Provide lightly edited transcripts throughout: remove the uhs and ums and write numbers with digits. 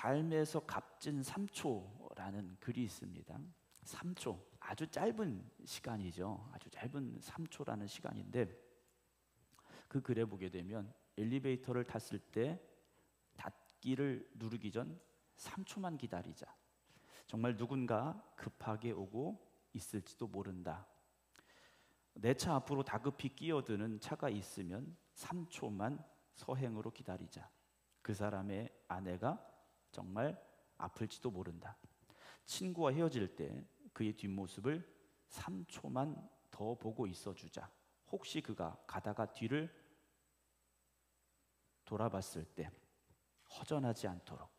삶에서 값진 3초라는 글이 있습니다. 3초, 아주 짧은 시간이죠. 아주 짧은 3초라는 시간인데, 그 글에 보게 되면 엘리베이터를 탔을 때 닫기를 누르기 전 3초만 기다리자. 정말 누군가 급하게 오고 있을지도 모른다. 내 차 앞으로 다급히 끼어드는 차가 있으면 3초만 서행으로 기다리자. 그 사람의 아내가 정말 아플지도 모른다. 친구와 헤어질 때 그의 뒷모습을 3초만 더 보고 있어주자. 혹시 그가 가다가 뒤를 돌아봤을 때 허전하지 않도록.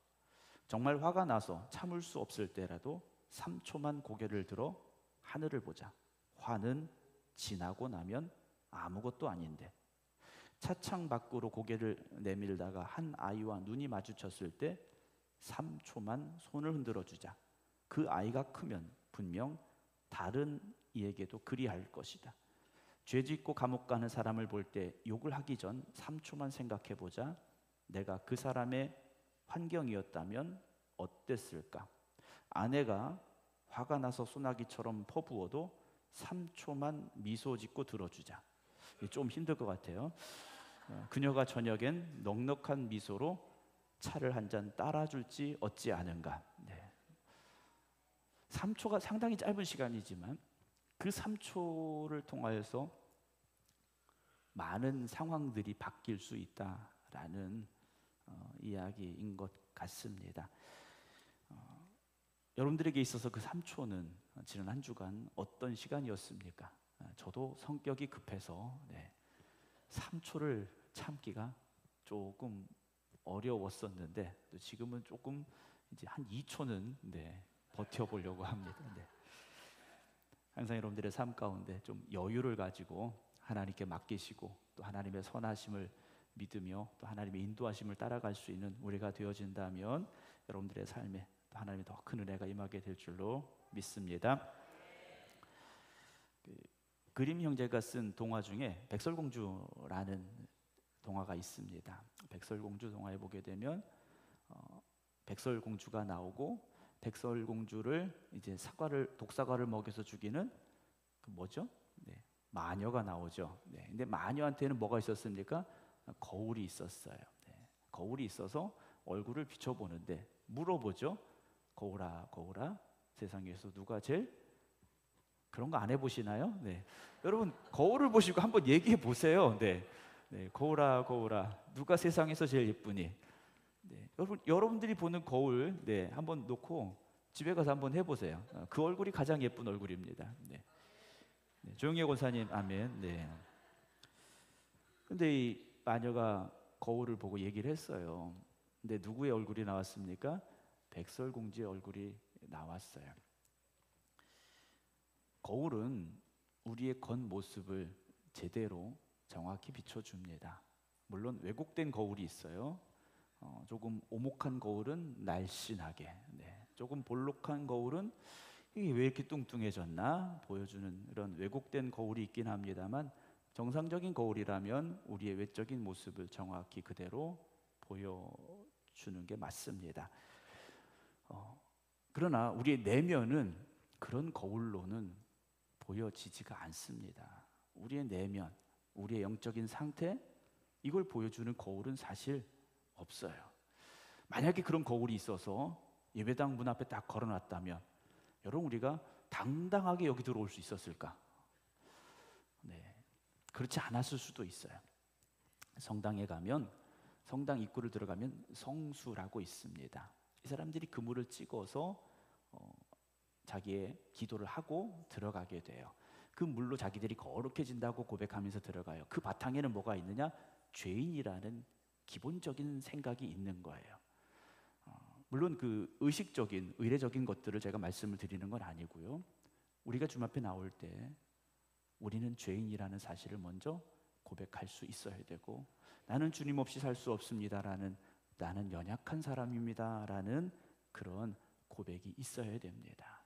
정말 화가 나서 참을 수 없을 때라도 3초만 고개를 들어 하늘을 보자. 화는 지나고 나면 아무것도 아닌데. 차창 밖으로 고개를 내밀다가 한 아이와 눈이 마주쳤을 때 3초만 손을 흔들어 주자. 그 아이가 크면 분명 다른 이에게도 그리할 것이다. 죄 짓고 감옥 가는 사람을 볼 때 욕을 하기 전 3초만 생각해 보자. 내가 그 사람의 환경이었다면 어땠을까? 아내가 화가 나서 소나기처럼 퍼부어도 3초만 미소 짓고 들어주자. 좀 힘들 것 같아요. 그녀가 저녁엔 넉넉한 미소로 차를 한 잔 따라줄지 어찌 아는가. 3초가 상당히 짧은 시간이지만 그 3초를 통하여서 많은 상황들이 바뀔 수 있다라는 이야기인 것 같습니다. 여러분들에게 있어서 그 3초는 지난 한 주간 어떤 시간이었습니까? 저도 성격이 급해서 3초를 참기가 조금 어려웠었는데 또 지금은 조금 이제 한 2초는 버텨보려고 합니다. 항상 여러분들의 삶 가운데 좀 여유를 가지고 하나님께 맡기시고 또 하나님의 선하심을 믿으며 또 하나님의 인도하심을 따라갈 수 있는 우리가 되어진다면 여러분들의 삶에 또 하나님의 더 큰 은혜가 임하게 될 줄로 믿습니다. 그림 형제가 쓴 동화 중에 백설공주라는 동화가 있습니다. 백설공주 동화에 보게 되면 백설공주가 나오고 백설공주를 이제 독사과를 먹여서 죽이는 그 뭐죠? 마녀가 나오죠. 근데 마녀한테는 뭐가 있었습니까? 거울이 있었어요. 거울이 있어서 얼굴을 비춰보는데 물어보죠. 거울아, 거울아, 세상에서 누가 제일 그런 거 안 해보시나요? 여러분 거울을 보시고 한번 얘기해 보세요. 거울아, 거울아, 누가 세상에서 제일 예쁘니? 여러분들이 보는 거울 한번 놓고 집에 가서 한번 해보세요. 그 얼굴이 가장 예쁜 얼굴입니다. 조용히 권사님, 아멘. 근데 이 마녀가 거울을 보고 얘기를 했어요. 근데 누구의 얼굴이 나왔습니까? 백설공주의 얼굴이 나왔어요. 거울은 우리의 겉모습을 제대로 정확히 비춰줍니다. 물론 왜곡된 거울이 있어요. 조금 오목한 거울은 날씬하게, 조금 볼록한 거울은 이게 왜 이렇게 뚱뚱해졌나 보여주는 이런 왜곡된 거울이 있긴 합니다만 정상적인 거울이라면 우리의 외적인 모습을 정확히 그대로 보여주는 게 맞습니다. 그러나 우리의 내면은 그런 거울로는 보여지지가 않습니다. 우리의 내면, 우리의 영적인 상태, 이걸 보여주는 거울은 사실 없어요. 만약에 그런 거울이 있어서 예배당 문 앞에 딱 걸어놨다면 여러분 우리가 당당하게 여기 들어올 수 있었을까? 그렇지 않았을 수도 있어요. 성당에 가면 성당 입구를 들어가면 성수라고 있습니다. 이 사람들이 그물을 찍어서 자기의 기도를 하고 들어가게 돼요. 그 물로 자기들이 거룩해진다고 고백하면서 들어가요. 그 바탕에는 뭐가 있느냐? 죄인이라는 기본적인 생각이 있는 거예요. 물론 그 의식적인 의례적인 것들을 제가 말씀을 드리는 건 아니고요. 우리가 주님 앞에 나올 때 우리는 죄인이라는 사실을 먼저 고백할 수 있어야 되고, 나는 주님 없이 살 수 없습니다라는, 나는 연약한 사람입니다라는 그런 고백이 있어야 됩니다.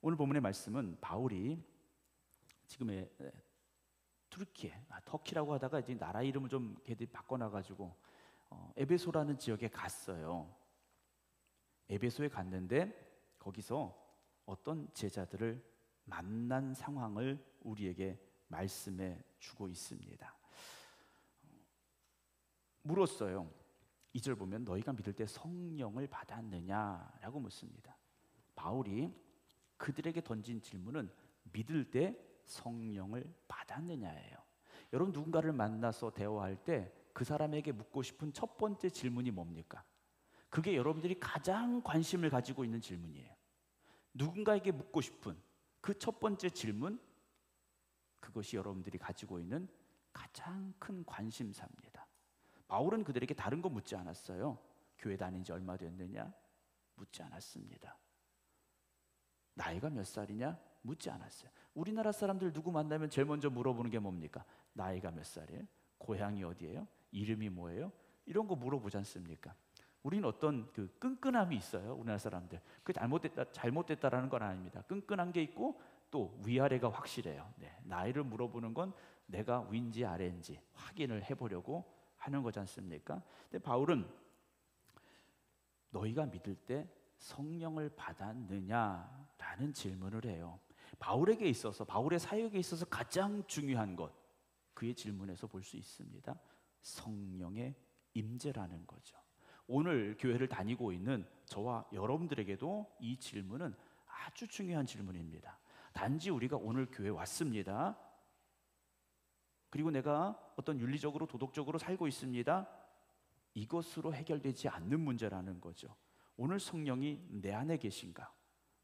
오늘 본문의 말씀은 바울이 지금의 터키라고 하다가 이제 나라 이름을 좀 걔들이 바꿔놔가지고 에베소라는 지역에 갔어요. 에베소에 갔는데 거기서 어떤 제자들을 만난 상황을 우리에게 말씀해 주고 있습니다. 물었어요. 2절 보면 너희가 믿을 때 성령을 받았느냐라고 묻습니다. 바울이 그들에게 던진 질문은 믿을 때 성령을 받았느냐예요. 여러분, 누군가를 만나서 대화할 때 그 사람에게 묻고 싶은 첫 번째 질문이 뭡니까? 그게 여러분들이 가장 관심을 가지고 있는 질문이에요. 누군가에게 묻고 싶은 그 첫 번째 질문, 그것이 여러분들이 가지고 있는 가장 큰 관심사입니다. 바울은 그들에게 다른 거 묻지 않았어요. 교회 다닌 지 얼마 됐느냐? 묻지 않았습니다. 나이가 몇 살이냐? 묻지 않았어요. 우리나라 사람들 누구 만나면 제일 먼저 물어보는 게 뭡니까? 나이가 몇 살이에요? 고향이 어디예요? 이름이 뭐예요? 이런 거 물어보지 않습니까? 우리는 어떤 그 끈끈함이 있어요. 우리나라 사람들. 그 잘못됐다라는 건 아닙니다. 끈끈한 게 있고 또 위아래가 확실해요. 네, 나이를 물어보는 건 내가 위인지 아래인지 확인을 해보려고 하는 거지 않습니까? 근데 바울은 너희가 믿을 때 성령을 받았느냐라는 질문을 해요. 바울에게 있어서, 바울의 사역에 있어서 가장 중요한 것, 그의 질문에서 볼 수 있습니다. 성령의 임재라는 거죠. 오늘 교회를 다니고 있는 저와 여러분들에게도 이 질문은 아주 중요한 질문입니다. 단지 우리가 오늘 교회에 왔습니다. 그리고 내가 어떤 윤리적으로 도덕적으로 살고 있습니다. 이것으로 해결되지 않는 문제라는 거죠. 오늘 성령이 내 안에 계신가?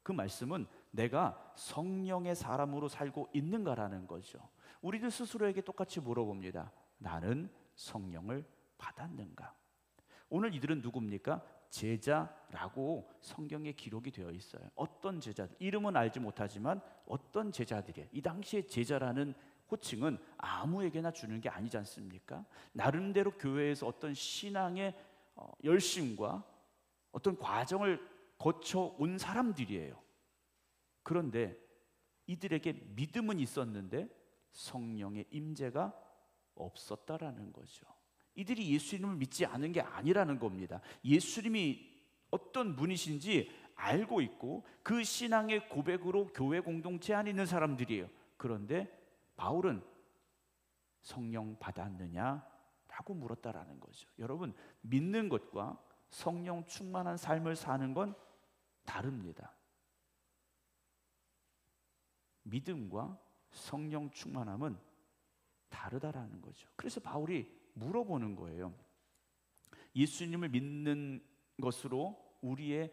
그 말씀은 내가 성령의 사람으로 살고 있는가라는 거죠. 우리들 스스로에게 똑같이 물어봅니다. 나는 성령을 받았는가? 오늘 이들은 누굽니까? 제자라고 성경에 기록이 되어 있어요. 어떤 제자들, 이름은 알지 못하지만 어떤 제자들이에요. 이 당시에 제자라는 호칭은 아무에게나 주는 게 아니지 않습니까? 나름대로 교회에서 어떤 신앙의 열심과 어떤 과정을 거쳐온 사람들이에요. 그런데 이들에게 믿음은 있었는데 성령의 임재가 없었다라는 거죠. 이들이 예수님을 믿지 않은 게 아니라는 겁니다. 예수님이 어떤 분이신지 알고 있고 그 신앙의 고백으로 교회 공동체 안에 있는 사람들이에요. 그런데 바울은 성령 받았느냐? 라고 물었다라는 거죠. 여러분, 믿는 것과 성령 충만한 삶을 사는 건 다릅니다. 믿음과 성령 충만함은 다르다라는 거죠. 그래서 바울이 물어보는 거예요. 예수님을 믿는 것으로 우리의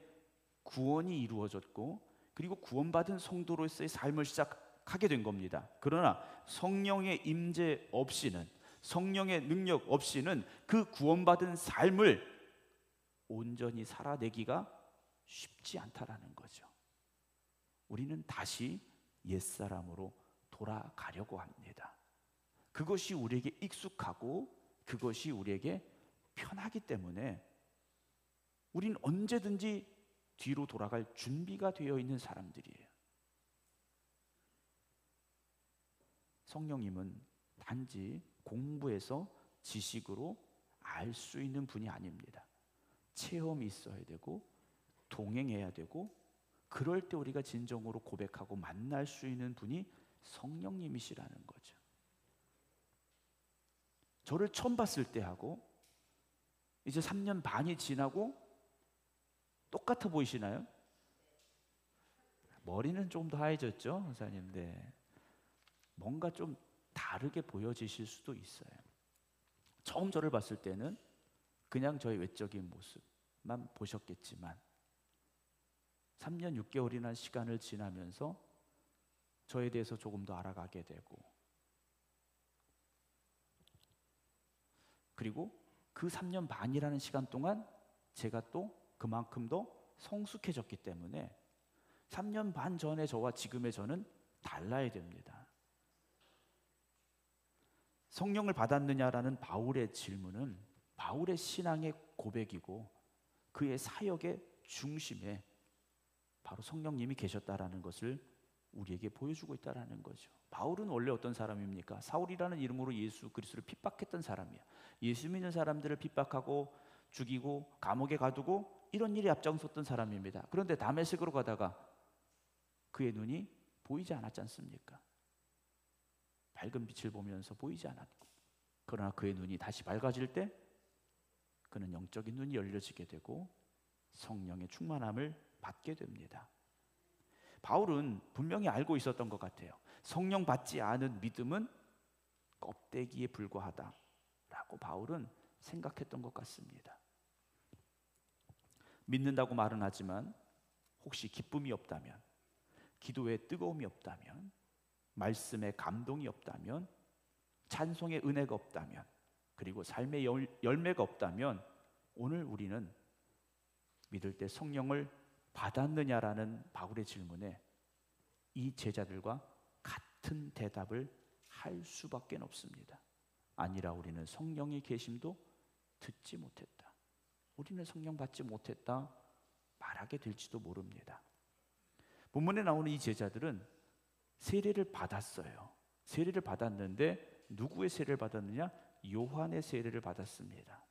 구원이 이루어졌고 그리고 구원받은 성도로서의 삶을 시작하게 된 겁니다. 그러나 성령의 임재 없이는, 성령의 능력 없이는 그 구원받은 삶을 온전히 살아내기가 쉽지 않다라는 거죠. 우리는 다시 옛사람으로 돌아가려고 합니다. 그것이 우리에게 익숙하고 그것이 우리에게 편하기 때문에 우리는 언제든지 뒤로 돌아갈 준비가 되어 있는 사람들이에요. 성령님은 단지 공부해서 지식으로 알 수 있는 분이 아닙니다. 체험이 있어야 되고 동행해야 되고 그럴 때 우리가 진정으로 고백하고 만날 수 있는 분이 성령님이시라는 거죠. 저를 처음 봤을 때 하고 이제 3년 반이 지나고 똑같아 보이시나요? 머리는 좀 더 하얘졌죠, 선생님. 네. 뭔가 좀 다르게 보여지실 수도 있어요. 처음 저를 봤을 때는 그냥 저의 외적인 모습만 보셨겠지만 3년 6개월이나 시간을 지나면서 저에 대해서 조금 더 알아가게 되고 그리고 그 3년 반이라는 시간 동안 제가 또 그만큼 더 성숙해졌기 때문에 3년 반 전의 저와 지금의 저는 달라야 됩니다. 성령을 받았느냐라는 바울의 질문은 바울의 신앙의 고백이고 그의 사역의 중심에 바로 성령님이 계셨다라는 것을 우리에게 보여주고 있다라는 거죠. 바울은 원래 어떤 사람입니까? 사울이라는 이름으로 예수 그리스도를 핍박했던 사람이에요. 예수 믿는 사람들을 핍박하고 죽이고 감옥에 가두고 이런 일이 앞장섰던 사람입니다. 그런데 다메섹으로 가다가 그의 눈이 보이지 않았지 않습니까? 밝은 빛을 보면서 보이지 않았고, 그러나 그의 눈이 다시 밝아질 때 그는 영적인 눈이 열려지게 되고 성령의 충만함을 받게 됩니다. 바울은 분명히 알고 있었던 것 같아요. 성령 받지 않은 믿음은 껍데기에 불과하다라고 바울은 생각했던 것 같습니다. 믿는다고 말은 하지만 혹시 기쁨이 없다면, 기도에 뜨거움이 없다면, 말씀에 감동이 없다면, 찬송의 은혜가 없다면, 그리고 삶의 열매가 없다면 오늘 우리는 믿을 때 성령을 받았느냐라는 바울의 질문에 이 제자들과 같은 대답을 할 수밖에 없습니다. 아니라 우리는 성령의 계심도 듣지 못했다. 우리는 성령 받지 못했다 말하게 될지도 모릅니다. 본문에 나오는 이 제자들은 세례를 받았어요. 세례를 받았는데 누구의 세례를 받았느냐? 요한의 세례를 받았습니다.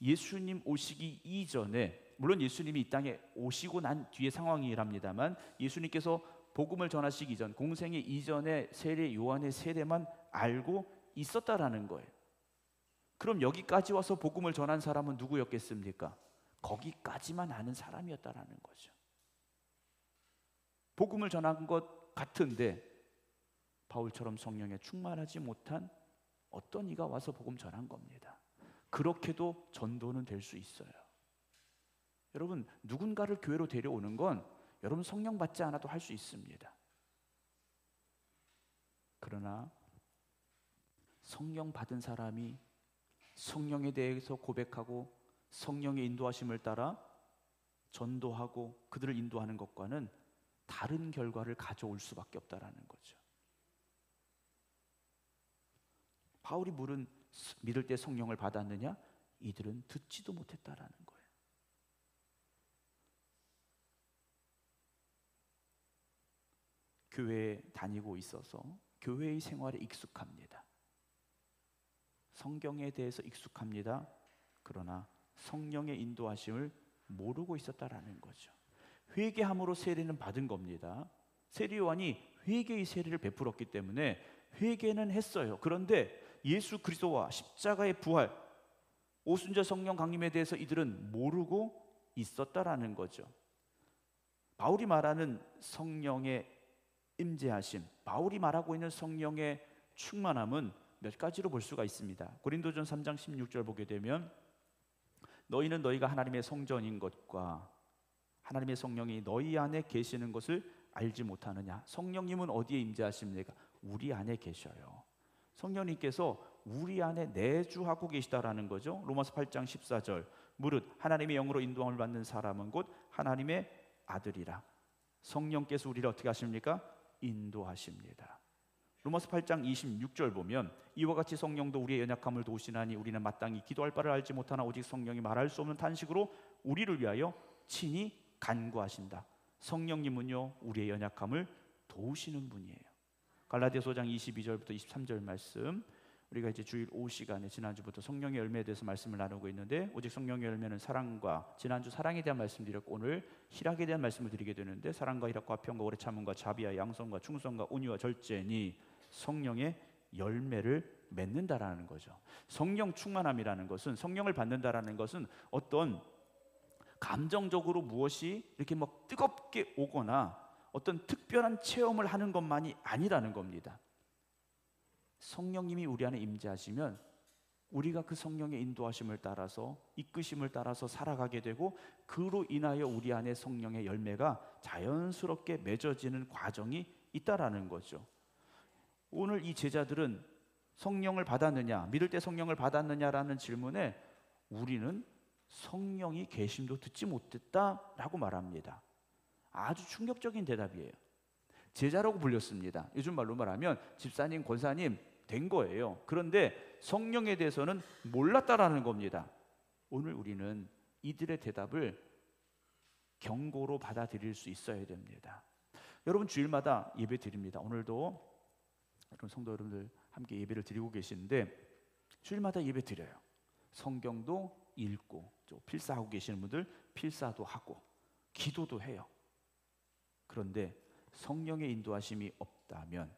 예수님 오시기 이전에, 물론 예수님이 이 땅에 오시고 난 뒤의 상황이랍니다만, 예수님께서 복음을 전하시기 전, 공생의 이전에 세례 요한의 세례만 알고 있었다라는 거예요. 그럼 여기까지 와서 복음을 전한 사람은 누구였겠습니까? 거기까지만 아는 사람이었다라는 거죠. 복음을 전한 것 같은데 바울처럼 성령에 충만하지 못한 어떤 이가 와서 복음 전한 겁니다. 그렇게도 전도는 될 수 있어요. 여러분, 누군가를 교회로 데려오는 건 여러분 성령 받지 않아도 할 수 있습니다. 그러나 성령 받은 사람이 성령에 대해서 고백하고 성령의 인도하심을 따라 전도하고 그들을 인도하는 것과는 다른 결과를 가져올 수밖에 없다라는 거죠. 바울이 물은 믿을 때 성령을 받았느냐? 이들은 듣지도 못했다라는 거예요. 교회에 다니고 있어서 교회의 생활에 익숙합니다. 성경에 대해서 익숙합니다. 그러나 성령의 인도하심을 모르고 있었다라는 거죠. 회개함으로 세례는 받은 겁니다. 세례 요한이 회개의 세례를 베풀었기 때문에 회개는 했어요. 그런데 예수 그리스도와 십자가의 부활, 오순절 성령 강림에 대해서 이들은 모르고 있었다라는 거죠. 바울이 말하는 성령의 임재하심, 바울이 말하고 있는 성령의 충만함은 몇 가지로 볼 수가 있습니다. 고린도전 3장 16절 보게 되면 너희는 너희가 하나님의 성전인 것과 하나님의 성령이 너희 안에 계시는 것을 알지 못하느냐. 성령님은 어디에 임재하십니까? 우리 안에 계셔요. 성령님께서 우리 안에 내주하고 계시다라는 거죠. 로마서 8장 14절 무릇 하나님의 영으로 인도함을 받는 사람은 곧 하나님의 아들이라. 성령께서 우리를 어떻게 하십니까? 인도하십니다. 로마서 8장 26절 보면 이와 같이 성령도 우리의 연약함을 도우시나니 우리는 마땅히 기도할 바를 알지 못하나 오직 성령이 말할 수 없는 탄식으로 우리를 위하여 친히 간구하신다. 성령님은요 우리의 연약함을 도우시는 분이에요. 갈라디아서 5장 22절부터 23절 말씀, 우리가 이제 주일 오후 시간에 지난주부터 성령의 열매에 대해서 말씀을 나누고 있는데, 오직 성령의 열매는 사랑과, 지난주 사랑에 대한 말씀드렸고 오늘 희락에 대한 말씀을 드리게 되는데, 사랑과 희락과 화평과 오래 참음과 자비와 양선과 충성과 온유와 절제니 성령의 열매를 맺는다라는 거죠. 성령 충만함이라는 것은, 성령을 받는다라는 것은 어떤 감정적으로 무엇이 이렇게 막 뜨겁게 오거나 어떤 특별한 체험을 하는 것만이 아니라는 겁니다. 성령님이 우리 안에 임재하시면 우리가 그 성령의 인도하심을 따라서, 이끄심을 따라서 살아가게 되고, 그로 인하여 우리 안에 성령의 열매가 자연스럽게 맺어지는 과정이 있다라는 거죠. 오늘 이 제자들은 성령을 받았느냐, 믿을 때 성령을 받았느냐라는 질문에 우리는 성령이 계심도 듣지 못했다라고 말합니다. 아주 충격적인 대답이에요. 제자라고 불렸습니다. 요즘 말로 말하면 집사님, 권사님 된 거예요. 그런데 성령에 대해서는 몰랐다라는 겁니다. 오늘 우리는 이들의 대답을 경고로 받아들일 수 있어야 됩니다. 여러분 주일마다 예배 드립니다. 오늘도 여러분 성도 여러분들 함께 예배를 드리고 계시는데 주일마다 예배 드려요. 성경도 읽고 필사하고 계시는 분들 필사도 하고 기도도 해요. 그런데 성령의 인도하심이 없다면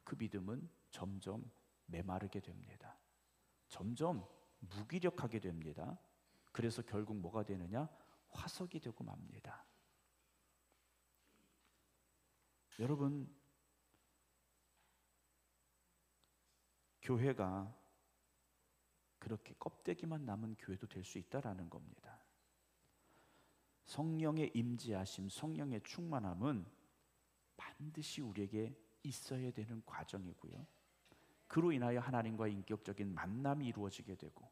그 믿음은 점점 메마르게 됩니다. 점점 무기력하게 됩니다. 그래서 결국 뭐가 되느냐? 화석이 되고 맙니다. 여러분, 교회가 그렇게 껍데기만 남은 교회도 될 수 있다라는 겁니다. 성령의 임재하심, 성령의 충만함은 반드시 우리에게 있어야 되는 과정이고요. 그로 인하여 하나님과의 인격적인 만남이 이루어지게 되고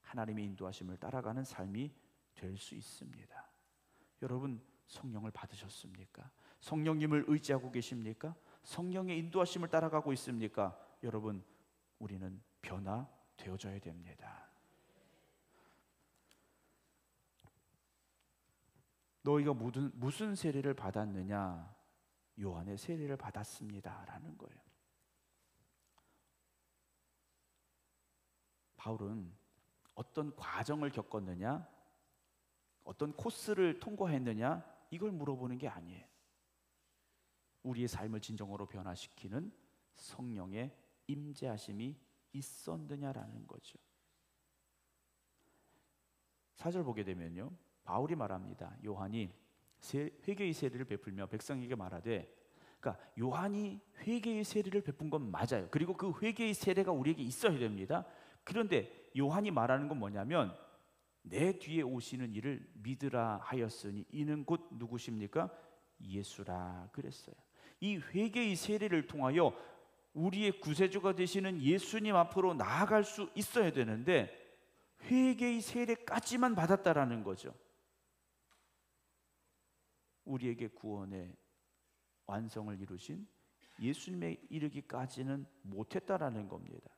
하나님의 인도하심을 따라가는 삶이 될 수 있습니다. 여러분, 성령을 받으셨습니까? 성령님을 의지하고 계십니까? 성령의 인도하심을 따라가고 있습니까? 여러분, 우리는 변화되어져야 됩니다. 너희가 무슨 세례를 받았느냐? 요한의 세례를 받았습니다 라는 거예요. 바울은 어떤 과정을 겪었느냐, 어떤 코스를 통과했느냐, 이걸 물어보는 게 아니에요. 우리의 삶을 진정으로 변화시키는 성령의 임재하심이 있었느냐라는 거죠. 4절 보게 되면요, 바울이 말합니다. 요한이 회개의 세례를 베풀며 백성에게 말하되, 그러니까 요한이 회개의 세례를 베푼 건 맞아요. 그리고 그 회개의 세례가 우리에게 있어야 됩니다. 그런데 요한이 말하는 건 뭐냐면, 내 뒤에 오시는 이를 믿으라 하였으니 이는 곧 누구십니까? 예수라 그랬어요. 이 회개의 세례를 통하여 우리의 구세주가 되시는 예수님 앞으로 나아갈 수 있어야 되는데 회개의 세례까지만 받았다라는 거죠. 우리에게 구원의 완성을 이루신 예수님에 이르기까지는 못했다라는 겁니다.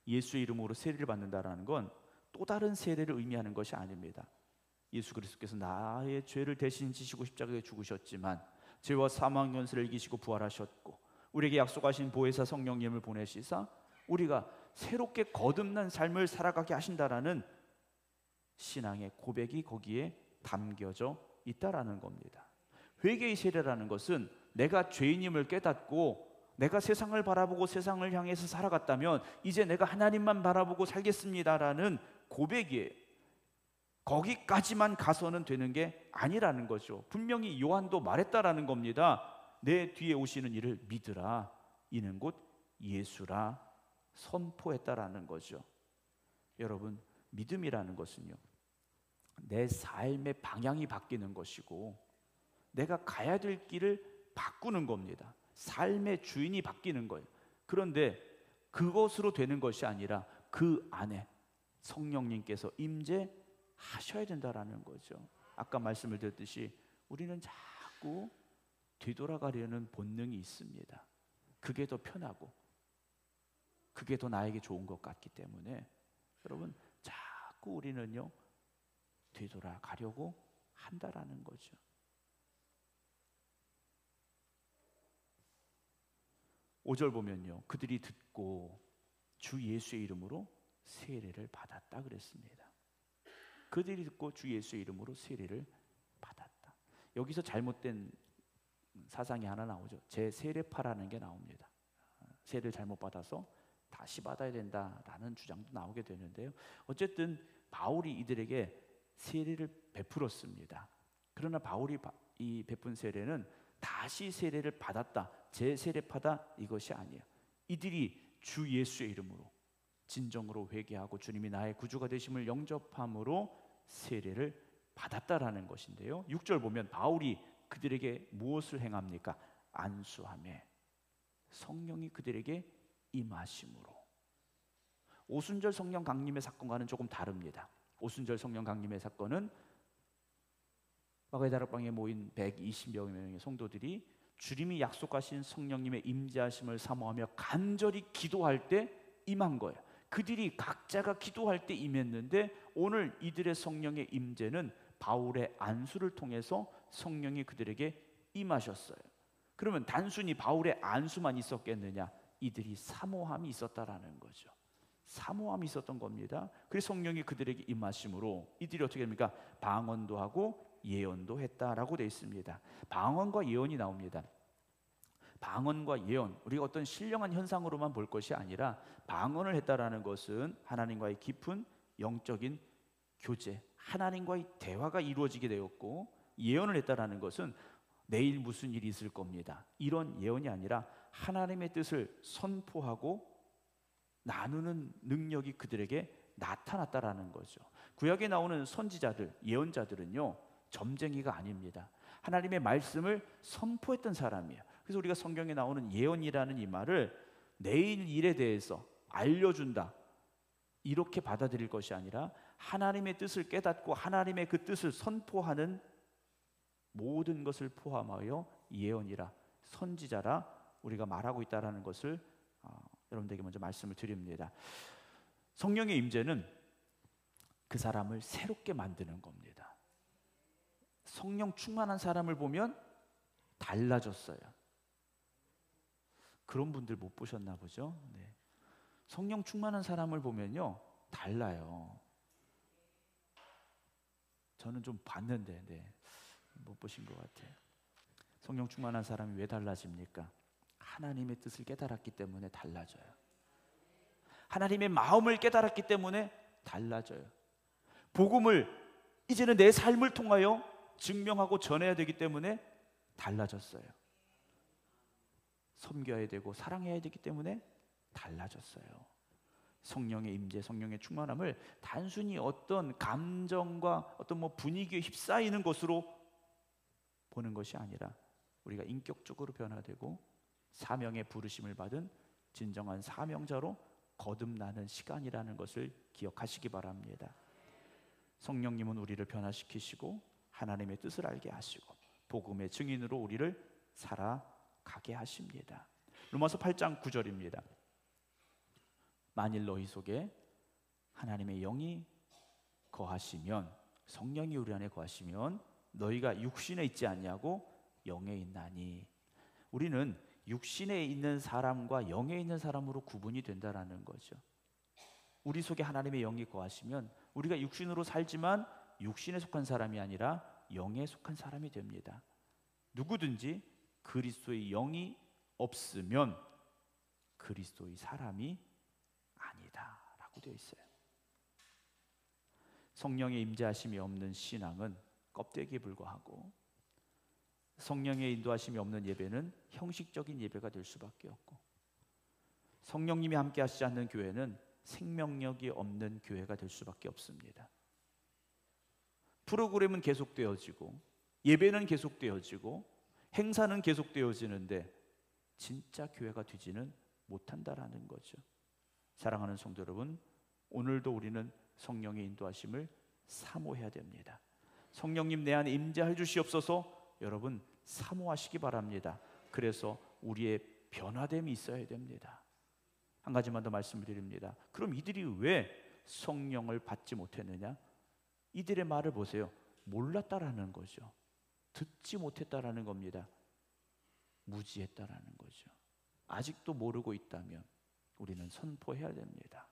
예수의 이름으로 세례를 받는다라는 건 또 다른 세례를 의미하는 것이 아닙니다. 예수 그리스도께서 나의 죄를 대신 지시고 십자가에 죽으셨지만 죄와 사망 연세를 이기시고 부활하셨고 우리에게 약속하신 보혜사 성령님을 보내시사 우리가 새롭게 거듭난 삶을 살아가게 하신다라는 신앙의 고백이 거기에 담겨져 있다라는 겁니다. 회개의 세례라는 것은 내가 죄인임을 깨닫고 내가 세상을 바라보고 세상을 향해서 살아갔다면 이제 내가 하나님만 바라보고 살겠습니다라는 고백이에요. 거기까지만 가서는 되는 게 아니라는 거죠. 분명히 요한도 말했다라는 겁니다. 내 뒤에 오시는 이를 믿으라. 이는 곧 예수라 선포했다라는 거죠. 여러분, 믿음이라는 것은요, 내 삶의 방향이 바뀌는 것이고 내가 가야 될 길을 바꾸는 겁니다. 삶의 주인이 바뀌는 거예요. 그런데 그것으로 되는 것이 아니라 그 안에 성령님께서 임재하셔야 된다라는 거죠. 아까 말씀을 드렸듯이 우리는 자꾸 뒤돌아가려는 본능이 있습니다. 그게 더 편하고 그게 더 나에게 좋은 것 같기 때문에 여러분, 자꾸 우리는요 뒤돌아가려고 한다라는 거죠. 오 절 보면요, 그들이 듣고 주 예수의 이름으로 세례를 받았다 그랬습니다. 그들이 듣고 주 예수의 이름으로 세례를 받았다. 여기서 잘못된 사상이 하나 나오죠. 재세례파라는 게 나옵니다. 세례를 잘못 받아서 다시 받아야 된다라는 주장도 나오게 되는데요. 어쨌든 바울이 이들에게 세례를 베풀었습니다. 그러나 바울이 이 베푼 세례는 다시 세례를 받았다, 재세례파다, 이것이 아니에요. 이들이 주 예수의 이름으로 진정으로 회개하고 주님이 나의 구주가 되심을 영접함으로 세례를 받았다라는 것인데요. 6절 보면 바울이 그들에게 무엇을 행합니까? 안수하매 성령이 그들에게 임하심으로. 오순절 성령 강림의 사건과는 조금 다릅니다. 오순절 성령 강림의 사건은 마가의 다락방에 모인 120여 명의 성도들이 주님이 약속하신 성령님의 임재하심을 사모하며 간절히 기도할 때 임한 거예요. 그들이 각자가 기도할 때 임했는데 오늘 이들의 성령의 임재는 바울의 안수를 통해서 성령이 그들에게 임하셨어요. 그러면 단순히 바울의 안수만 있었겠느냐? 이들이 사모함이 있었다라는 거죠. 사모함이 있었던 겁니다. 그래서 성령이 그들에게 임하심으로 이들이 어떻게 됩니까? 방언도 하고 예언도 했다라고 되어 있습니다. 방언과 예언이 나옵니다. 방언과 예언, 우리가 어떤 신령한 현상으로만 볼 것이 아니라 방언을 했다라는 것은 하나님과의 깊은 영적인 교제, 하나님과의 대화가 이루어지게 되었고, 예언을 했다라는 것은 내일 무슨 일이 있을 겁니다, 이런 예언이 아니라 하나님의 뜻을 선포하고 나누는 능력이 그들에게 나타났다라는 거죠. 구약에 나오는 선지자들, 예언자들은요, 점쟁이가 아닙니다. 하나님의 말씀을 선포했던 사람이에요. 그래서 우리가 성경에 나오는 예언이라는 이 말을 내일 일에 대해서 알려준다, 이렇게 받아들일 것이 아니라 하나님의 뜻을 깨닫고 하나님의 그 뜻을 선포하는 모든 것을 포함하여 예언이라, 선지자라 우리가 말하고 있다는 것을 여러분들에게 먼저 말씀을 드립니다. 성령의 임재는 그 사람을 새롭게 만드는 겁니다. 성령 충만한 사람을 보면 달라졌어요. 그런 분들 못 보셨나 보죠? 네. 성령 충만한 사람을 보면요, 달라요. 저는 좀 봤는데, 네, 못 보신 것 같아요. 성령 충만한 사람이 왜 달라집니까? 하나님의 뜻을 깨달았기 때문에 달라져요. 하나님의 마음을 깨달았기 때문에 달라져요. 복음을 이제는 내 삶을 통하여 증명하고 전해야 되기 때문에 달라졌어요. 섬겨야 되고 사랑해야 되기 때문에 달라졌어요. 성령의 임재, 성령의 충만함을 단순히 어떤 감정과 어떤 분위기에 휩싸이는 것으로 보는 것이 아니라 우리가 인격적으로 변화되고 사명의 부르심을 받은 진정한 사명자로 거듭나는 시간이라는 것을 기억하시기 바랍니다. 성령님은 우리를 변화시키시고 하나님의 뜻을 알게 하시고 복음의 증인으로 우리를 살아가게 하십니다. 로마서 8장 9절입니다. 만일 너희 속에 하나님의 영이 거하시면, 성령이 우리 안에 거하시면 너희가 육신에 있지 아니하고 영에 있나니. 우리는 육신에 있는 사람과 영에 있는 사람으로 구분이 된다라는 거죠. 우리 속에 하나님의 영이 거하시면 우리가 육신으로 살지만 육신에 속한 사람이 아니라 영에 속한 사람이 됩니다. 누구든지 그리스도의 영이 없으면 그리스도의 사람이 아니다라고 되어 있어요. 성령의 임재하심이 없는 신앙은 껍데기에 불과하고, 성령의 인도하심이 없는 예배는 형식적인 예배가 될 수밖에 없고, 성령님이 함께 하시지 않는 교회는 생명력이 없는 교회가 될 수밖에 없습니다. 프로그램은 계속되어지고 예배는 계속되어지고 행사는 계속되어지는데 진짜 교회가 되지는 못한다라는 거죠. 사랑하는 성도 여러분, 오늘도 우리는 성령의 인도하심을 사모해야 됩니다. 성령님 내 안에 임재해 주시옵소서, 여러분 사모하시기 바랍니다. 그래서 우리의 변화됨이 있어야 됩니다. 한 가지만 더 말씀드립니다. 그럼 이들이 왜 성령을 받지 못했느냐? 이들의 말을 보세요. 몰랐다라는 거죠. 듣지 못했다라는 겁니다. 무지했다라는 거죠. 아직도 모르고 있다면 우리는 선포해야 됩니다.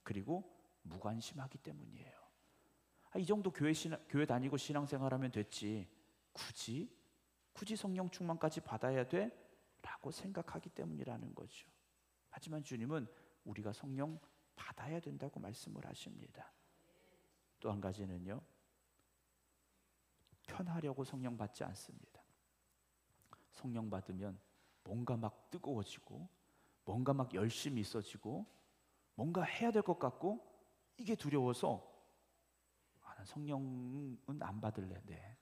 그리고 무관심하기 때문이에요. 이 정도 교회 다니고 신앙생활하면 됐지, 굳이 성령 충만까지 받아야 돼? 라고 생각하기 때문이라는 거죠. 하지만 주님은 우리가 성령 받아야 된다고 말씀을 하십니다. 또 한 가지는요, 편하려고 성령 받지 않습니다. 성령 받으면 뭔가 막 뜨거워지고 뭔가 막 열심히 있어지고 뭔가 해야 될 것 같고, 이게 두려워서 난 성령은 안 받을래. 네.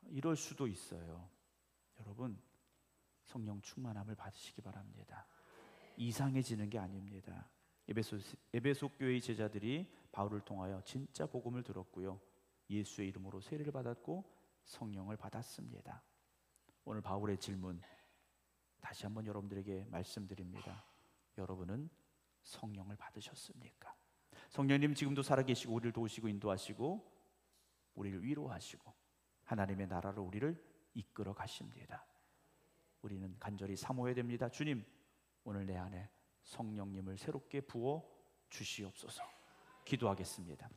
이럴 수도 있어요. 여러분, 성령 충만함을 받으시기 바랍니다. 이상해지는 게 아닙니다. 에베소 교회의 제자들이 바울을 통하여 진짜 복음을 들었고요, 예수의 이름으로 세례를 받았고 성령을 받았습니다. 오늘 바울의 질문 다시 한번 여러분들에게 말씀드립니다. 여러분은 성령을 받으셨습니까? 성령님 지금도 살아계시고 우리를 도우시고 인도하시고 우리를 위로하시고 하나님의 나라로 우리를 이끌어 가십니다. 우리는 간절히 사모해야 됩니다. 주님, 오늘 내 안에 성령님을 새롭게 부어 주시옵소서. 기도하겠습니다.